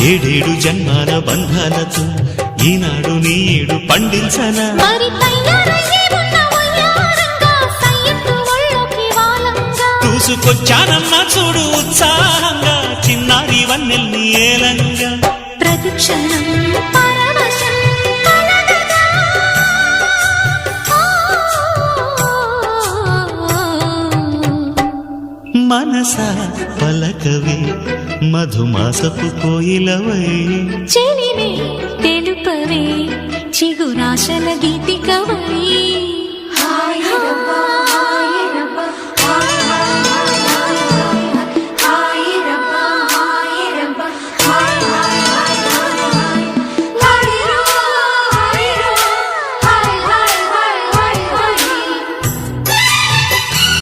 ఏడేడు జన్మాల బంధాలతో ఈనాడు నీడు పండించనా చూసుకొచ్చానన్నా చూడు ఉత్సాహంగా చిన్నారి వన్నెల్ని ఏలంగా ప్రతిక్షణం మనసా పలకవే మధుమాసపు కోయిలవై చెలివే తెలుపవే చిగురాశల గీతికవై